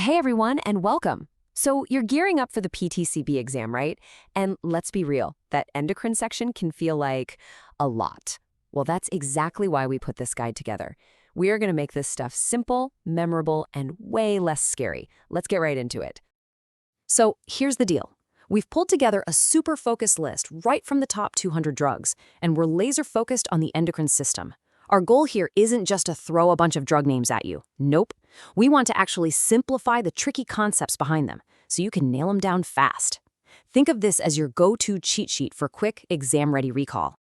Hey everyone, and welcome. So you're gearing up for the PTCB exam, right? And let's be real, that endocrine section can feel like a lot. Well, that's exactly why we put this guide together. We are going to make this stuff simple, memorable, and way less scary. Let's get right into it. So here's the deal. We've pulled together a super focused list right from the top 200 drugs, and we're laser focused on the endocrine system. Our goal here isn't just to throw a bunch of drug names at you. Nope. We want to actually simplify the tricky concepts behind them so you can nail them down fast. Think of this as your go-to cheat sheet for quick, exam-ready recall.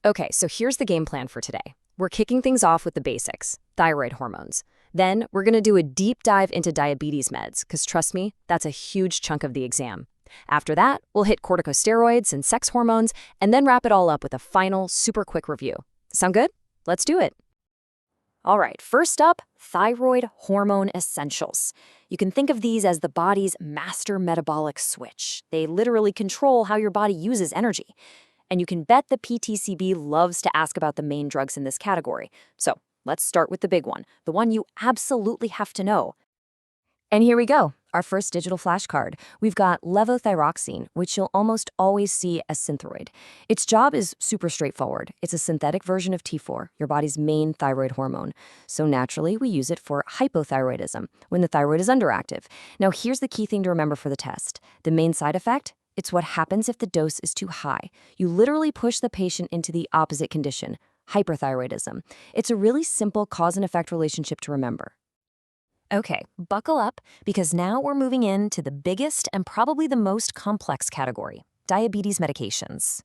Okay, so here's the game plan for today. We're kicking things off with the basics, thyroid hormones. Then we're going to do a deep dive into diabetes meds, because trust me, that's a huge chunk of the exam. After that, we'll hit corticosteroids and sex hormones, and then wrap it all up with a final, super quick review. Sound good? Let's do it. All right, first up, thyroid hormone essentials. You can think of these as the body's master metabolic switch. They literally control how your body uses energy. And you can bet the PTCB loves to ask about the main drugs in this category. So let's start with the big one, the one you absolutely have to know. And here we go, our first digital flashcard. We've got levothyroxine, which you'll almost always see as Synthroid. Its job is super straightforward. It's a synthetic version of T4, your body's main thyroid hormone. So naturally, we use it for hypothyroidism, when the thyroid is underactive. Now, here's the key thing to remember for the test. The main side effect? It's what happens if the dose is too high. You literally push the patient into the opposite condition, hyperthyroidism. It's a really simple cause and effect relationship to remember. Okay, buckle up, because now we're moving into the biggest and probably the most complex category, diabetes medications.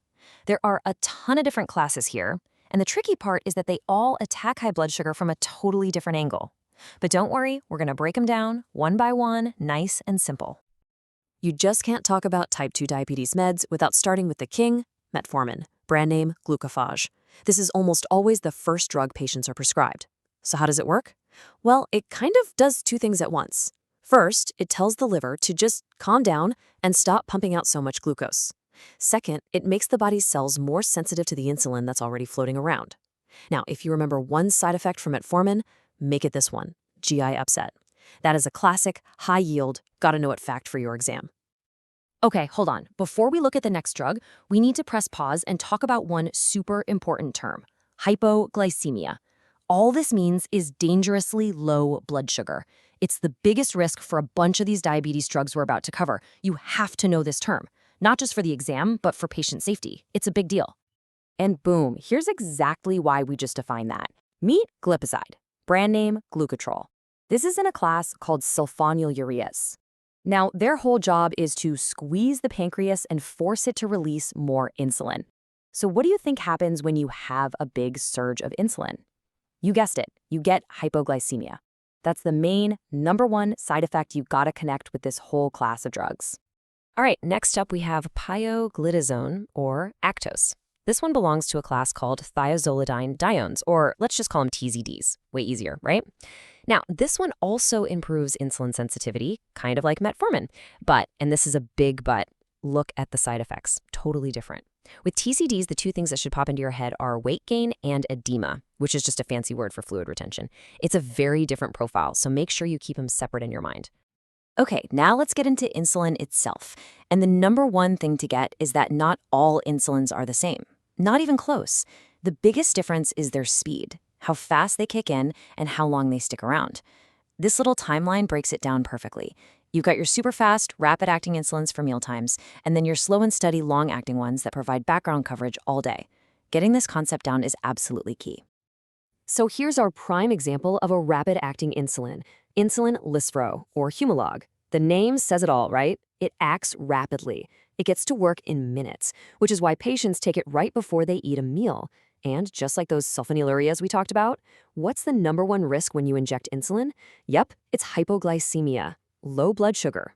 There are a ton of different classes here, and the tricky part is that they all attack high blood sugar from a totally different angle. But don't worry, we're going to break them down one by one, nice and simple. You just can't talk about type 2 diabetes meds without starting with the king, Metformin, brand name glucophage. This is almost always the first drug patients are prescribed. So how does it work? Well, it kind of does two things at once. First, it tells the liver to just calm down and stop pumping out so much glucose. Second, it makes the body's cells more sensitive to the insulin that's already floating around. Now, if you remember one side effect from Metformin, make it this one, GI upset. That is a classic, high-yield, gotta-know-it fact for your exam. Okay, hold on. Before we look at the next drug, we need to press pause and talk about one super important term, hypoglycemia. All this means is dangerously low blood sugar. It's the biggest risk for a bunch of these diabetes drugs we're about to cover. You have to know this term, not just for the exam, but for patient safety. It's a big deal. And boom, here's exactly why we just defined that. Meet glipizide, brand name glucotrol. This is in a class called sulfonylureas. Now, their whole job is to squeeze the pancreas and force it to release more insulin. So what do you think happens when you have a big surge of insulin? You guessed it, you get hypoglycemia. That's the main, number one side effect you've got to connect with this whole class of drugs. All right, next up we have pioglitazone, or Actos. This one belongs to a class called thiazolidine diones, or let's just call them TZDs. Way easier, right? Now, this one also improves insulin sensitivity, kind of like Metformin. But, and this is a big but, look at the side effects. Totally different. With TZDs, the two things that should pop into your head are weight gain and edema, which is just a fancy word for fluid retention. It's a very different profile, so make sure you keep them separate in your mind. Okay, now let's get into insulin itself. And the number one thing to get is that not all insulins are the same. Not even close. The biggest difference is their speed, how fast they kick in, and how long they stick around. This little timeline breaks it down perfectly. You've got your super fast, rapid-acting insulins for mealtimes, and then your slow and steady, long-acting ones that provide background coverage all day. Getting this concept down is absolutely key. So here's our prime example of a rapid-acting insulin, insulin Lispro, or Humalog. The name says it all, right? It acts rapidly. It gets to work in minutes, which is why patients take it right before they eat a meal. And just like those sulfonylureas we talked about, what's the number one risk when you inject insulin? Yep, it's hypoglycemia. Low blood sugar.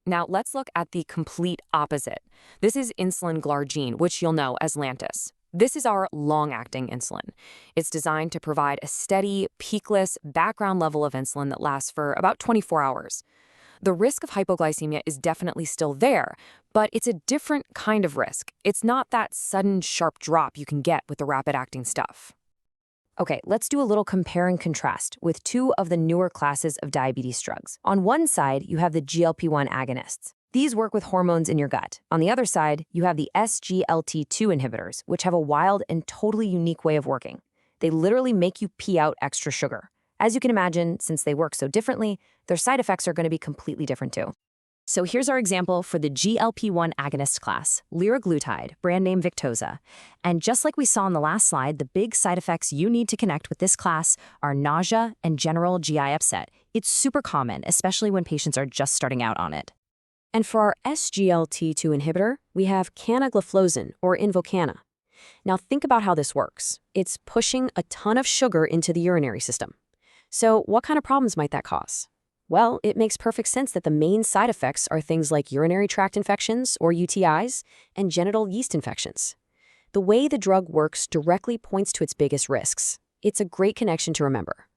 Now let's look at the complete opposite. This is insulin glargine, which you'll know as Lantus. This is our long-acting insulin. It's designed to provide a steady, peakless background level of insulin that lasts for about 24 hours. The risk of hypoglycemia is definitely still there, but it's a different kind of risk. It's not that sudden, sharp drop you can get with the rapid-acting stuff. Okay, let's do a little compare and contrast with two of the newer classes of diabetes drugs. On one side, you have the GLP-1 agonists. These work with hormones in your gut. On the other side, you have the SGLT2 inhibitors, which have a wild and totally unique way of working. They literally make you pee out extra sugar. As you can imagine, since they work so differently, their side effects are going to be completely different too. So here's our example for the GLP-1 agonist class, liraglutide, brand name Victoza. And just like we saw on the last slide, the big side effects you need to connect with this class are nausea and general GI upset. It's super common, especially when patients are just starting out on it. And for our SGLT2 inhibitor, we have canagliflozin, or Invokana. Now think about how this works. It's pushing a ton of sugar into the urinary system. So what kind of problems might that cause? Well, it makes perfect sense that the main side effects are things like urinary tract infections, or UTIs, and genital yeast infections. The way the drug works directly points to its biggest risks. It's a great connection to remember.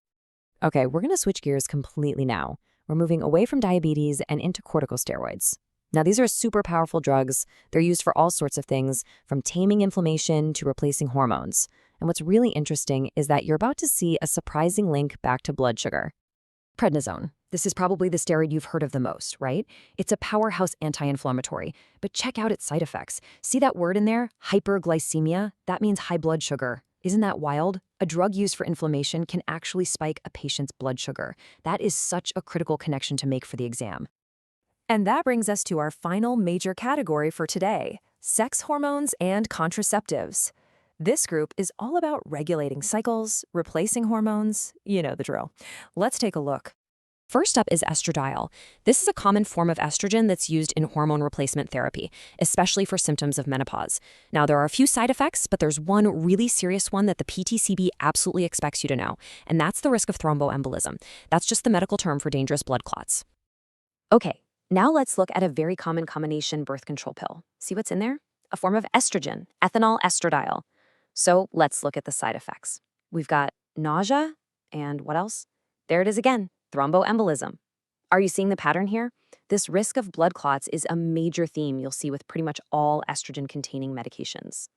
Okay, we're going to switch gears completely now. We're moving away from diabetes and into corticosteroids. Now, these are super powerful drugs. They're used for all sorts of things, from taming inflammation to replacing hormones. And what's really interesting is that you're about to see a surprising link back to blood sugar. Prednisone. This is probably the steroid you've heard of the most, right? It's a powerhouse anti-inflammatory, but check out its side effects. See that word in there? Hyperglycemia? That means high blood sugar. Isn't that wild? A drug used for inflammation can actually spike a patient's blood sugar. That is such a critical connection to make for the exam. And that brings us to our final major category for today, sex hormones and contraceptives. This group is all about regulating cycles, replacing hormones, you know the drill. Let's take a look. First up is estradiol. This is a common form of estrogen that's used in hormone replacement therapy, especially for symptoms of menopause. Now, there are a few side effects, but there's one really serious one that the PTCB absolutely expects you to know, and that's the risk of thromboembolism. That's just the medical term for dangerous blood clots. Okay, now let's look at a very common combination birth control pill. See what's in there? A form of estrogen, ethinyl estradiol. So let's look at the side effects. We've got nausea, and what else? There it is again. Thromboembolism. Are you seeing the pattern here? This risk of blood clots is a major theme you'll see with pretty much all estrogen-containing medications.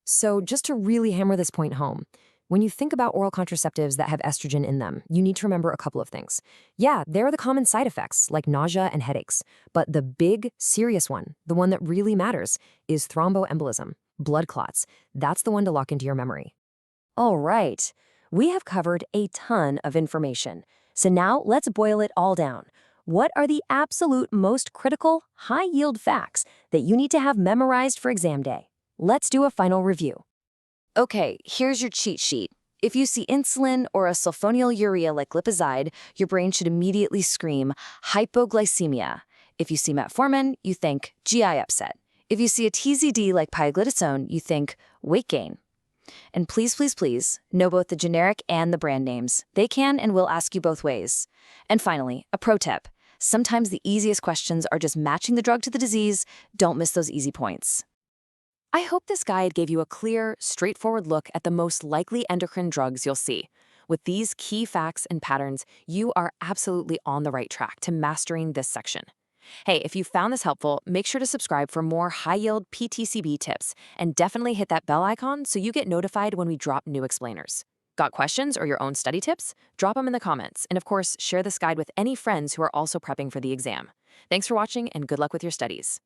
So just to really hammer this point home, when you think about oral contraceptives that have estrogen in them, you need to remember a couple of things. Yeah, there are the common side effects like nausea and headaches, but the big, serious one, the one that really matters, is thromboembolism, blood clots. That's the one to lock into your memory. All right, we have covered a ton of information. So now let's boil it all down. What are the absolute most critical, high-yield facts that you need to have memorized for exam day? Let's do a final review. Okay, here's your cheat sheet. If you see insulin or a sulfonylurea like glipizide, your brain should immediately scream hypoglycemia. If you see metformin, you think GI upset. If you see a TZD like pioglitazone, you think weight gain. And please, please, please, know both the generic and the brand names. They can and will ask you both ways. And finally, a pro tip. Sometimes the easiest questions are just matching the drug to the disease. Don't miss those easy points. I hope this guide gave you a clear, straightforward look at the most likely endocrine drugs you'll see. With these key facts and patterns, you are absolutely on the right track to mastering this section. Hey, if you found this helpful, make sure to subscribe for more high-yield PTCB tips, and definitely hit that bell icon so you get notified when we drop new explainers. Got questions or your own study tips? Drop them in the comments, and of course, share this guide with any friends who are also prepping for the exam. Thanks for watching, and good luck with your studies.